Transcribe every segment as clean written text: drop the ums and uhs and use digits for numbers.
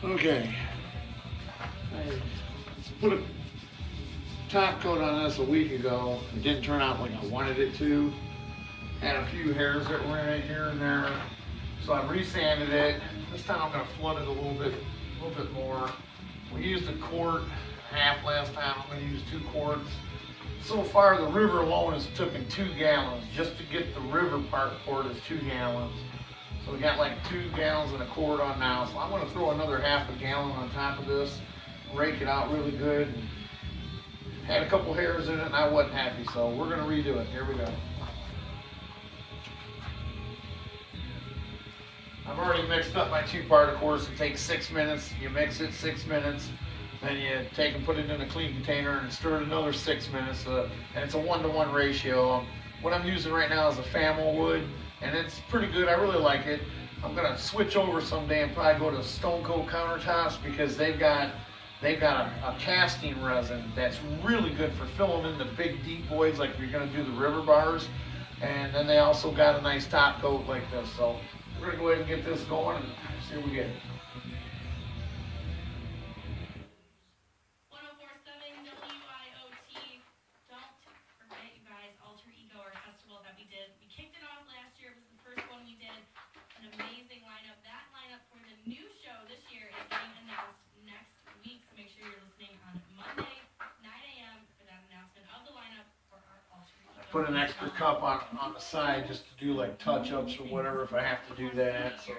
Okay, I put a top coat on this a week ago. It didn't turn out like I wanted it to. Had a few hairs that were in it here and there. So I resanded it. This time I'm gonna flood it a little bit more. We used a quart half last time. I'm gonna use 2 quarts. So far the river alone has taken 2 gallons. Just to get the river part poured is 2 gallons. So we got like 2 gallons and a quart on now. So I'm gonna throw another half a gallon on top of this, rake it out really good. Had a couple hairs in it and I wasn't happy, so we're gonna redo it. Here we go. I've already mixed up my 2-part. Of course, it takes 6 minutes. You mix it 6 minutes, then you take and put it in a clean container and stir it another 6 minutes. And it's a 1-to-1 ratio. What I'm using right now is a Famil wood, and it's pretty good. I really like it. I'm gonna switch over someday and probably go to Stone Coat Countertops because they've got a casting resin that's really good for filling in the big deep voids like if you're gonna do the river bars. And then they also got a nice top coat like this. So we're gonna go ahead and get this going and see what we get. 1047 WIOT. Don't forget, you guys, Alter Ego, our festival that we did. We kicked it off last year. It was the first one we did. An amazing lineup. That lineup for the new show this year is getting announced next week. So make sure you're listening on Monday, 9 a.m. for that announcement of the lineup for our Alter Ego. I put an extra cup on the side just to do like touch-ups or whatever if I have to do that. So.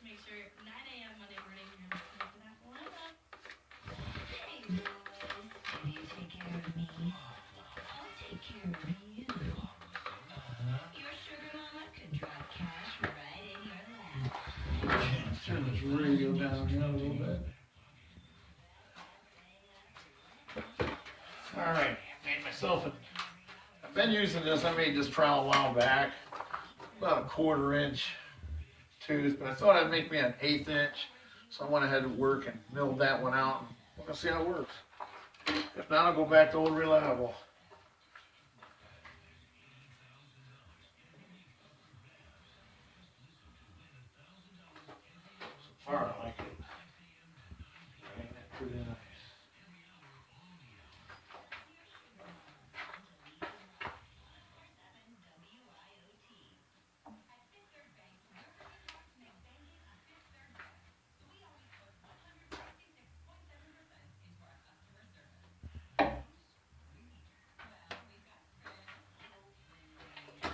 Make sure 9 a.m. Monday morning you're listening to that lineup. Hey boys, can you take care of me? I'll take care of you. Your sugar mama could drop cash right in your lap. Let's turn this radio down here a little bit. Alright, made myself I've been using this. I made this trowel a while back, about a 1/4 inch tooth, but I thought I'd make me an 1/8 inch, so I went ahead and work and milled that one out. And we're gonna see how it works. If not, I'll go back to old reliable. So far, I like it. Ain't that pretty nice?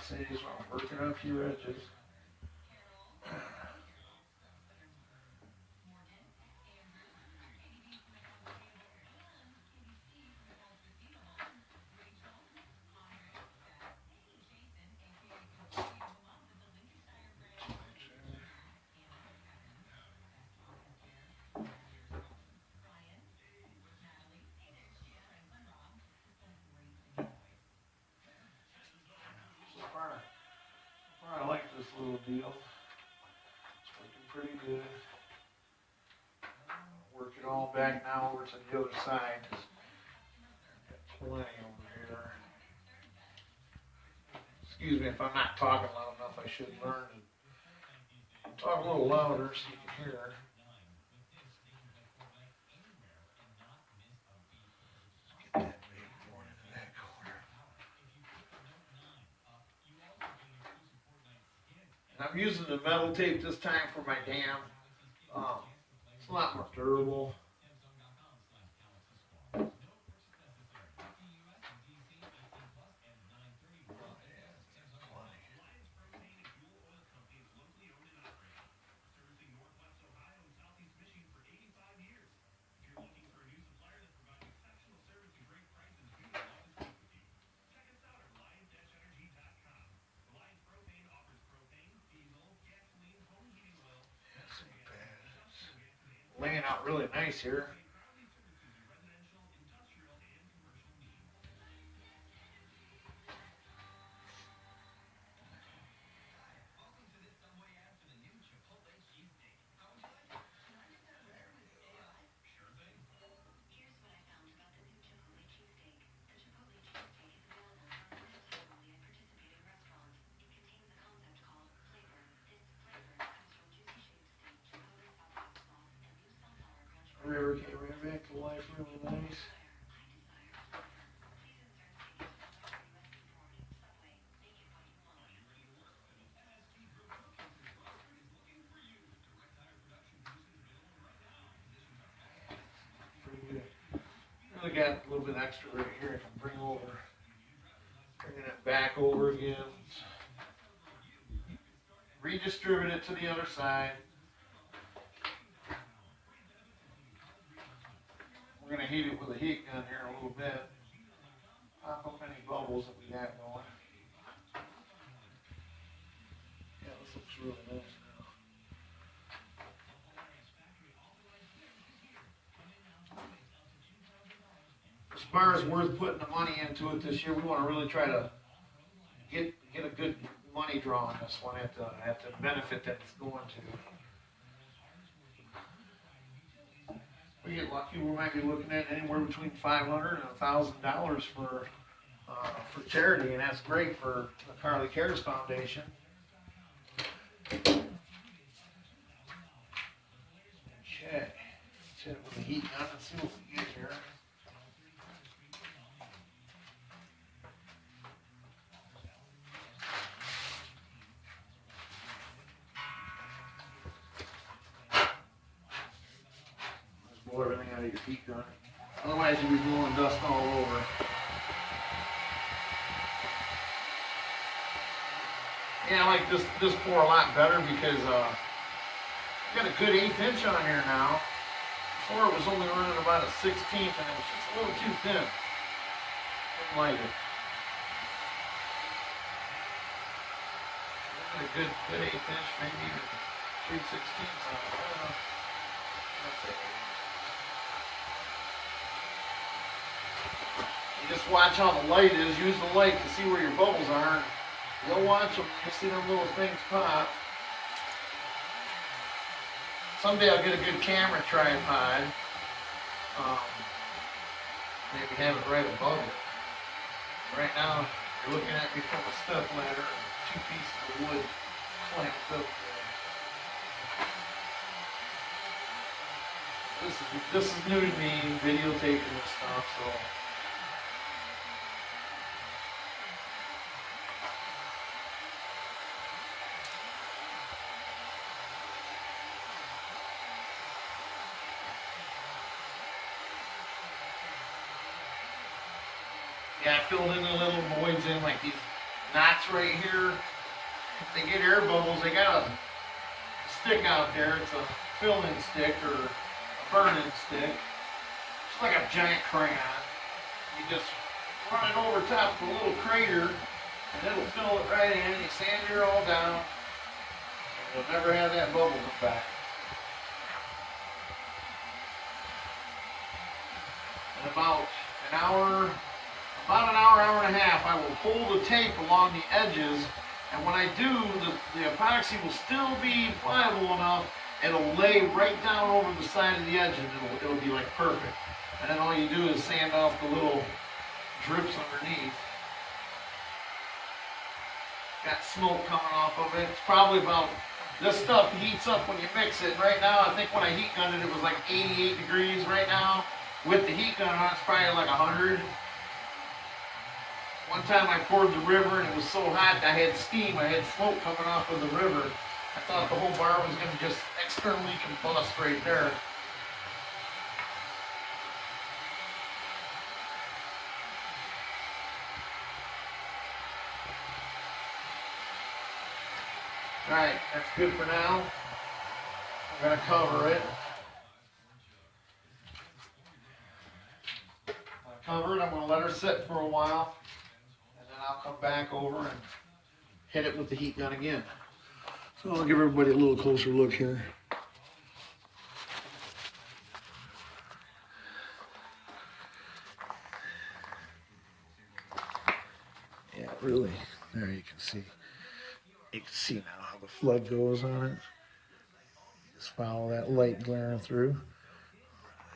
See, so I'm working on a few edges. I like this little deal. It's working pretty good. Work it all back now over to the other side. Got plenty over here. Excuse me if I'm not talking loud enough. I should learn to talk a little louder so you can hear. Get that baby going into that corner. And I'm using the metal tape this time for my dam. It's a lot more durable. Laying out really nice here. we got a little bit extra right here. I can bring over, bringing it back over again. Redistribute it to the other side. We're gonna heat it with a heat gun here a little bit. Pop up any bubbles that we got going. Yeah, this looks really nice now. As far as worth putting the money into it this year, we want to really try to get a good money draw on this one at the benefit that it's going to. We get lucky, we might be looking at anywhere between $500 and $1,000 for charity, and that's great for the Carly Cares Foundation. Okay, let's hit it with the heat gun and see what we get here. Blow everything out of your heat gun. Otherwise you'll be blowing dust all over. Yeah, I like this pour a lot better because I got a good 1/8 inch on here now. Before it was only running about a 1/16 and it was just a little too thin. Didn't like it. A good 1/8 inch, maybe even 3/16 on it. That's it. You just watch how the light is. Use the light to see where your bubbles are. You'll watch them. You'll see them little things pop. Someday I'll get a good camera tripod. Maybe have it right above it. Right now, you're looking at me from a step ladder and 2 pieces of wood clamped up there. This is new to me, videotaping this stuff, so. Yeah, I filled in the little voids in like these knots right here. If they get air bubbles, they got a stick out there. It's a fill-in stick or a burn-in stick. It's like a giant crayon. You just run it over top of a little crater and it'll fill it right in. You sand it all down and you'll never have that bubble come back. In about an hour and a half, I will pull the tape along the edges, and when I do, the epoxy will still be pliable enough, it'll lay right down over the side of the edge, and it'll be like perfect. And then all you do is sand off the little drips underneath. Got smoke coming off of it. It's probably about, this stuff heats up when you mix it. Right now, I think when I heat gunned it, it was like 88 degrees right now. With the heat gun on, it's probably like 100. One time I poured the river and it was so hot I had steam, I had smoke coming off of the river. I thought the whole bar was going to just externally combust right there. Alright, that's good for now. I'm going to cover it. I'm going to let her sit for a while. I'll come back over and hit it with the heat gun again. So I'll give everybody a little closer look here. Yeah, really. There you can see. You can see now how the flood goes on it. Just follow that light glaring through.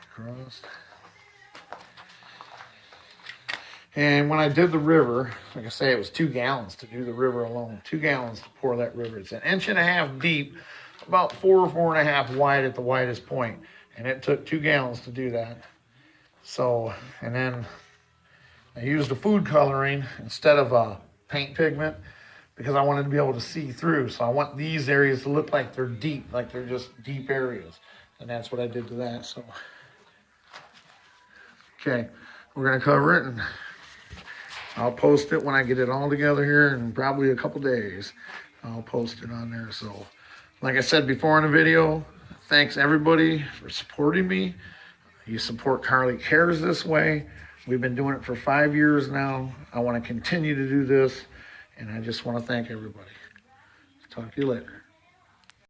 Across. And when I did the river, like I say, it was 2 gallons to do the river alone. 2 gallons to pour that river. It's 1.5 inches deep, about 4 or 4.5 wide at the widest point. And it took 2 gallons to do that. So, and then I used a food coloring instead of a paint pigment because I wanted to be able to see through. So I want these areas to look like they're deep, like they're just deep areas. And that's what I did to that. So, Okay, we're gonna cover it, and I'll post it when I get it all together here in probably a couple days. I'll post it on there. So, like I said before in the video, thanks everybody for supporting me. You support Carly Cares this way. We've been doing it for 5 years now. I want to continue to do this, and I just want to thank everybody. Talk to you later.